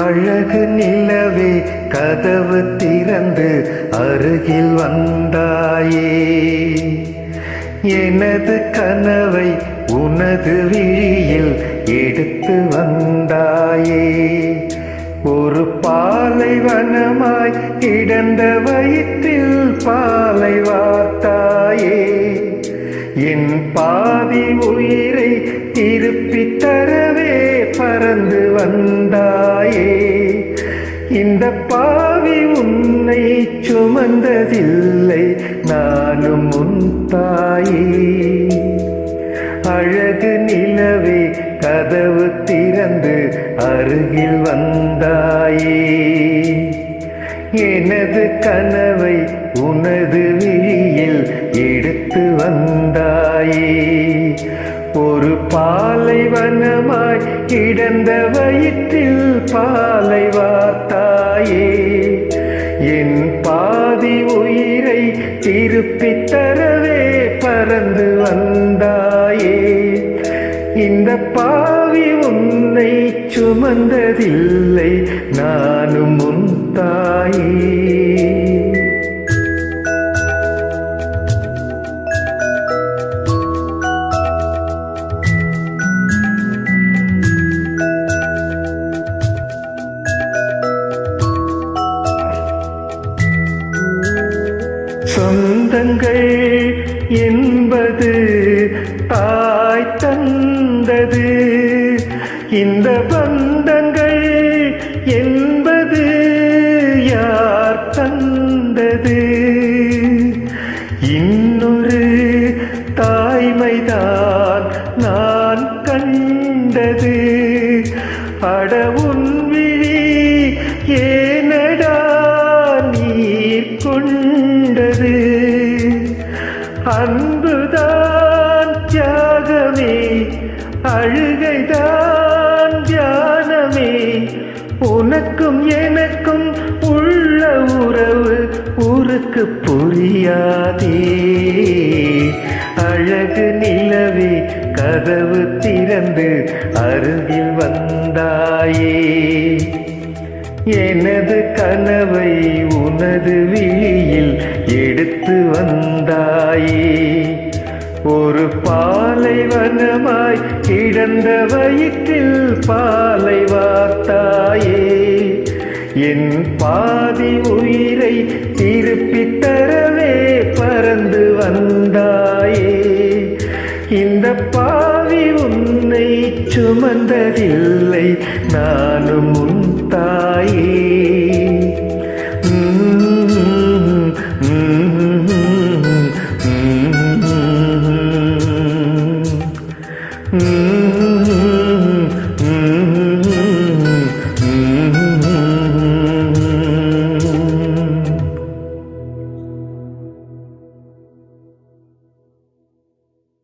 அழகு நிலவே கதவு திறந்து அருகில் வந்தாயே. எனது கனவை உனது விழியில் எடுத்து வந்தாயே. ஒரு பாலைவனமாய் கிடந்த வயிற்றில் பாலை வார்த்தாயே. என் பாதி உயிரை திருப்பித் தரவே பறந்து வந்தாயே. இந்த பாவி உன்னை சுமந்ததில்லை, நானும் உன் தாயே. அழகு நிலவே கதவு திறந்து அருகில் வந்தாயே. எனது கனவை உனது விழியில் எடுத்து வந்தாயே. ஒரு பாலைவனமாய் கிடந்த வயிற்றில் பாலை வார்த்தாயே. என் பாதி உயிரை திருப்பித் தரவே பறந்து வந்தாயே. இந்த பாவி உன்னை சுமந்ததில்லை, நானும் உன் தாயே. சொந்தங்கள் என்பது தாய் தந்தது, இந்த பந்தங்கள் என்பது யார் தந்தது? இன்னொரு தாய்மைதான் நான் கண்டது. அடவுன் விழி ஏனடா நீர் கொண்டது? அன்புதான் தியாகமே, அழுகைதான் தியானமே. உனக்கும் எனக்கும் உள்ள உறவு ஊருக்கு புரியாதே. அழகு நிலவே கதவு திறந்து அருகில் வந்தாயே. எனது கனவை உனது விழியில் எடுத்து வந்தாயே. ஒரு பாலைவனமாய் கிடந்த வயிற்றில் பாலை வார்த்தாயே. என் பாதி உயிரை திருப்பித் தரவே பறந்து வந்தாயே. இந்த பாவி உன்னை சுமந்ததில்லை, நானும் உன் தாயே.